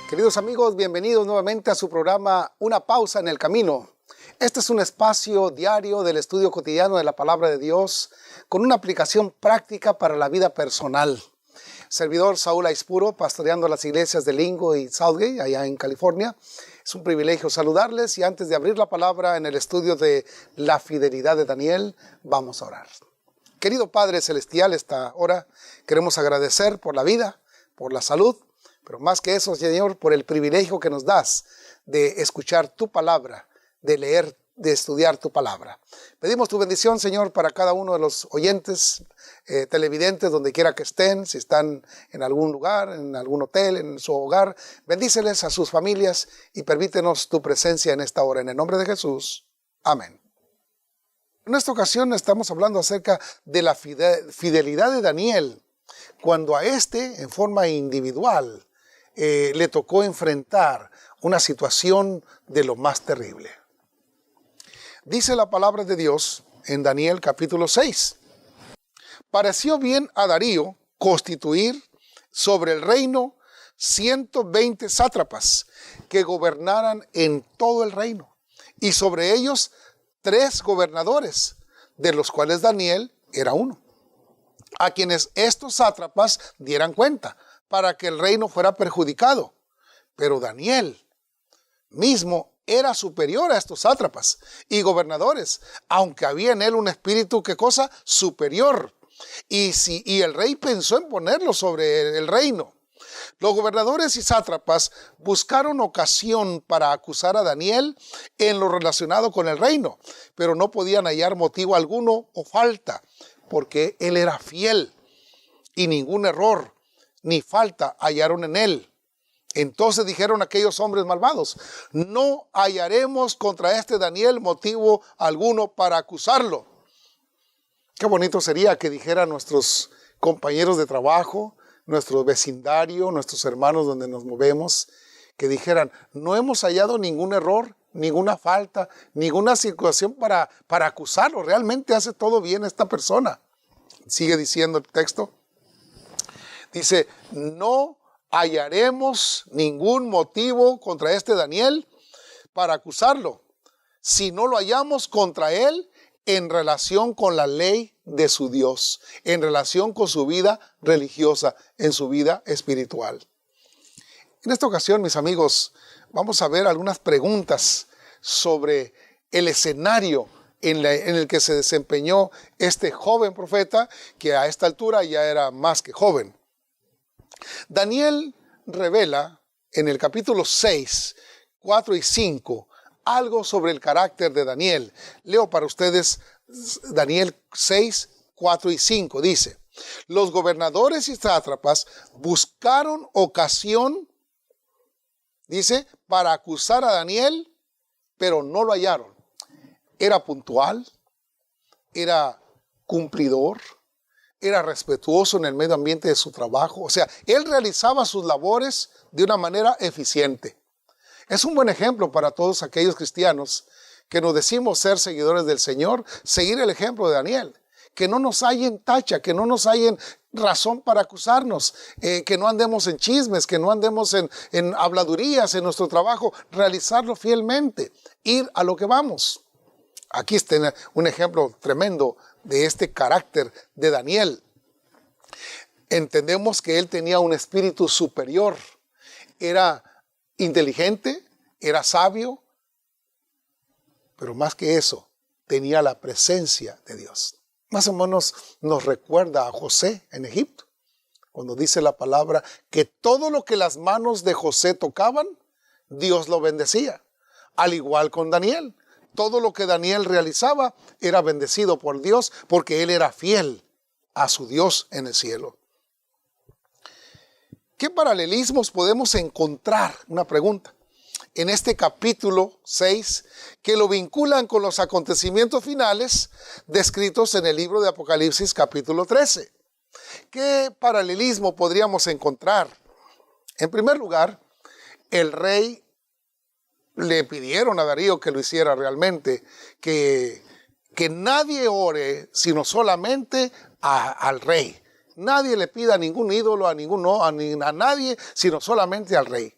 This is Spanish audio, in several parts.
Queridos amigos, bienvenidos nuevamente a su programa Una Pausa en el Camino. Este es un espacio diario del estudio cotidiano de la Palabra de Dios con una aplicación práctica para la vida personal. Servidor Saúl Aispuro, pastoreando las iglesias de Lingo y Southgate, allá en California. Es un privilegio saludarles y antes de abrir la palabra en el estudio de la fidelidad de Daniel, vamos a orar. Querido Padre Celestial, esta hora queremos agradecer por la vida, por la salud, pero más que eso, Señor, por el privilegio que nos das de escuchar tu palabra, de leer, de estudiar tu palabra. Pedimos tu bendición, Señor, para cada uno de los oyentes, televidentes, donde quiera que estén, si están en algún lugar, en algún hotel, en su hogar. Bendíceles a sus familias y permítenos tu presencia en esta hora. En el nombre de Jesús. Amén. En esta ocasión estamos hablando acerca de la fidelidad de Daniel, cuando a en forma individual, le tocó enfrentar una situación de lo más terrible. Dice la palabra de Dios en Daniel capítulo 6. Pareció bien a Darío constituir sobre el reino 120 sátrapas que gobernaran en todo el reino, y sobre ellos 3 gobernadores, de los cuales Daniel era uno, a quienes estos sátrapas dieran cuenta, para que el reino fuera perjudicado. Pero Daniel mismo era superior a estos sátrapas y gobernadores, aunque había en él un espíritu, ¿qué cosa? Superior. Y el rey pensó en ponerlo sobre el reino. Los gobernadores y sátrapas buscaron ocasión para acusar a Daniel en lo relacionado con el reino, pero no podían hallar motivo alguno o falta, porque él era fiel y ningún error ni falta hallaron en él. Entonces dijeron aquellos hombres malvados: no hallaremos contra este Daniel motivo alguno para acusarlo. Qué bonito sería que dijeran nuestros compañeros de trabajo, nuestro vecindario, nuestros hermanos donde nos movemos, que dijeran: no hemos hallado ningún error, ninguna falta, ninguna situación para acusarlo. Realmente hace todo bien esta persona. Sigue diciendo el texto. Dice: no hallaremos ningún motivo contra este Daniel para acusarlo, si no lo hallamos contra él en relación con la ley de su Dios, en relación con su vida religiosa, en su vida espiritual. En esta ocasión, mis amigos, vamos a ver algunas preguntas sobre el escenario en el que se desempeñó este joven profeta, que a esta altura ya era más que joven. Daniel revela en el capítulo 6, 4 y 5 algo sobre el carácter de Daniel. Leo para ustedes Daniel 6, 4 y 5. Dice: los gobernadores y sátrapas buscaron ocasión, dice, para acusar a Daniel, pero no lo hallaron. Era puntual, era cumplidor, era respetuoso en el medio ambiente de su trabajo. O sea, él realizaba sus labores de una manera eficiente. Es un buen ejemplo para todos aquellos cristianos que nos decimos ser seguidores del Señor, seguir el ejemplo de Daniel. Que no nos hallen tacha, que no nos hallen razón para acusarnos, que no andemos en chismes, que no andemos en habladurías en nuestro trabajo, realizarlo fielmente, ir a lo que vamos. Aquí está un ejemplo tremendo de este carácter de Daniel. Entendemos que él tenía un espíritu superior, era inteligente, era sabio, pero más que eso, tenía la presencia de Dios. Más o menos nos recuerda a José en Egipto, cuando dice la palabra que todo lo que las manos de José tocaban, Dios lo bendecía. Al igual con Daniel. Todo lo que Daniel realizaba era bendecido por Dios porque él era fiel a su Dios en el cielo. ¿Qué paralelismos podemos encontrar? Una pregunta. en este capítulo 6 que lo vinculan con los acontecimientos finales descritos en el libro de Apocalipsis capítulo 13. ¿Qué paralelismo podríamos encontrar? En primer lugar, el rey le pidieron a Darío que lo hiciera realmente, que nadie ore sino solamente al rey. Nadie le pida a ningún ídolo, a nadie, sino solamente al rey.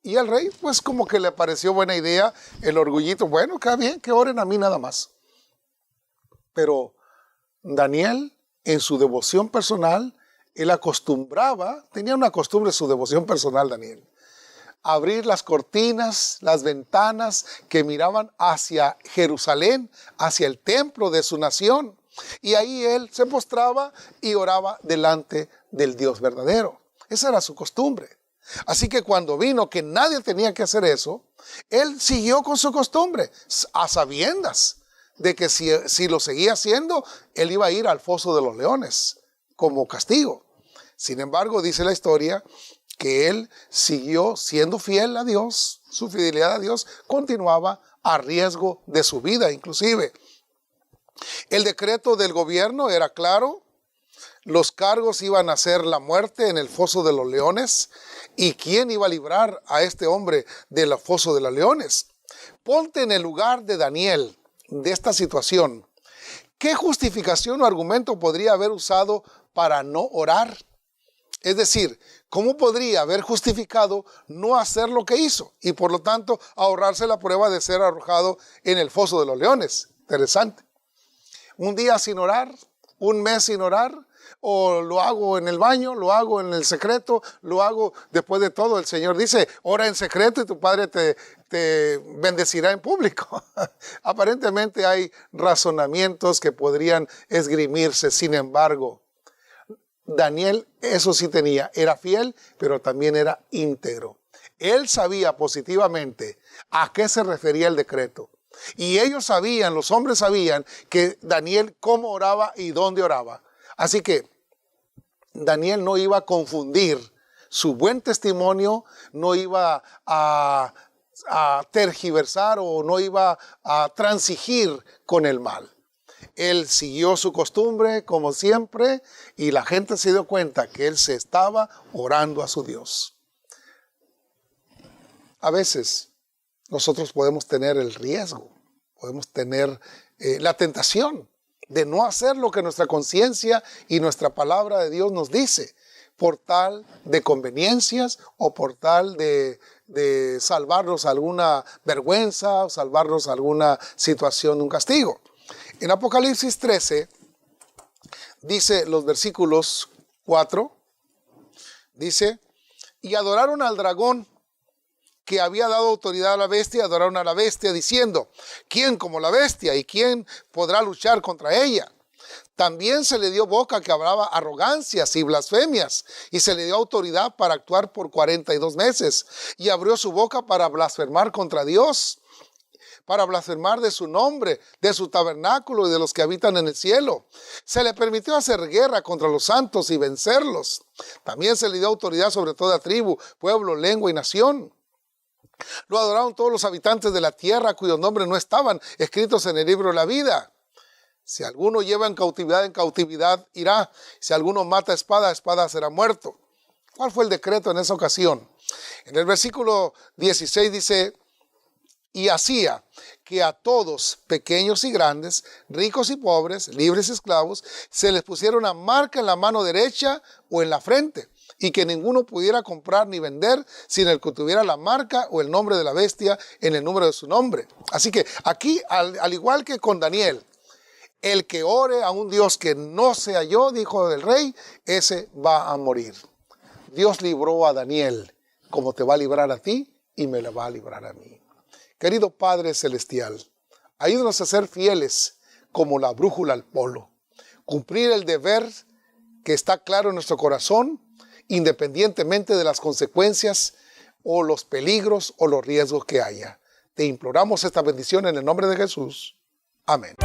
Y al rey, pues como que le pareció buena idea, el orgullito, bueno, queda bien, que oren a mí nada más. Pero Daniel, en su devoción personal, él tenía una costumbre, su devoción personal, Daniel, abrir las cortinas, las ventanas que miraban hacia Jerusalén, hacia el templo de su nación. Y ahí él se postraba y oraba delante del Dios verdadero. Esa era su costumbre. Así que cuando vino que nadie tenía que hacer eso, él siguió con su costumbre, a sabiendas de que si lo seguía haciendo, él iba a ir al foso de los leones como castigo. Sin embargo, dice la historia que él siguió siendo fiel a Dios, su fidelidad a Dios continuaba a riesgo de su vida inclusive. El decreto del gobierno era claro, los cargos iban a ser la muerte en el foso de los leones. ¿Y quién iba a librar a este hombre del foso de los leones? Ponte en el lugar de Daniel, de esta situación. ¿Qué justificación o argumento podría haber usado para no orar? Es decir, ¿cómo podría haber justificado no hacer lo que hizo? Y por lo tanto, ahorrarse la prueba de ser arrojado en el foso de los leones. Interesante. Un día sin orar, un mes sin orar, o lo hago en el baño, lo hago en el secreto, lo hago después de todo. El Señor dice, ora en secreto y tu Padre te bendecirá en público. Aparentemente hay razonamientos que podrían esgrimirse. Sin embargo, Daniel eso sí tenía, era fiel, pero también era íntegro. Él sabía positivamente a qué se refería el decreto. Y ellos sabían, los hombres sabían que Daniel cómo oraba y dónde oraba. Así que Daniel no iba a confundir su buen testimonio, no iba a tergiversar o no iba a transigir con el mal. Él siguió su costumbre como siempre y la gente se dio cuenta que él se estaba orando a su Dios. A veces nosotros podemos tener el riesgo, podemos tener la tentación de no hacer lo que nuestra conciencia y nuestra palabra de Dios nos dice, por tal de conveniencias o por tal de salvarnos alguna vergüenza o salvarnos alguna situación, un castigo. En Apocalipsis 13 dice los versículos 4, dice, y adoraron al dragón que había dado autoridad a la bestia, adoraron a la bestia diciendo, ¿quién como la bestia y quién podrá luchar contra ella? También se le dio boca que hablaba arrogancias y blasfemias y se le dio autoridad para actuar por 42 meses y abrió su boca para blasfemar contra Dios, para blasfemar de su nombre, de su tabernáculo y de los que habitan en el cielo. Se le permitió hacer guerra contra los santos y vencerlos. También se le dio autoridad sobre toda tribu, pueblo, lengua y nación. Lo adoraron todos los habitantes de la tierra cuyos nombres no estaban escritos en el libro de la vida. Si alguno lleva en cautividad irá. Si alguno mata a espada será muerto. ¿Cuál fue el decreto en esa ocasión? En el versículo 16 dice, y hacía que a todos, pequeños y grandes, ricos y pobres, libres y esclavos, se les pusiera una marca en la mano derecha o en la frente, y que ninguno pudiera comprar ni vender sin el que tuviera la marca o el nombre de la bestia en el número de su nombre. Así que aquí, al igual que con Daniel, el que ore a un Dios que no sea yo, dijo el rey, ese va a morir. Dios libró a Daniel como te va a librar a ti y me lo va a librar a mí. Querido Padre Celestial, ayúdanos a ser fieles como la brújula al polo. Cumplir el deber que está claro en nuestro corazón, independientemente de las consecuencias o los peligros o los riesgos que haya. Te imploramos esta bendición en el nombre de Jesús. Amén.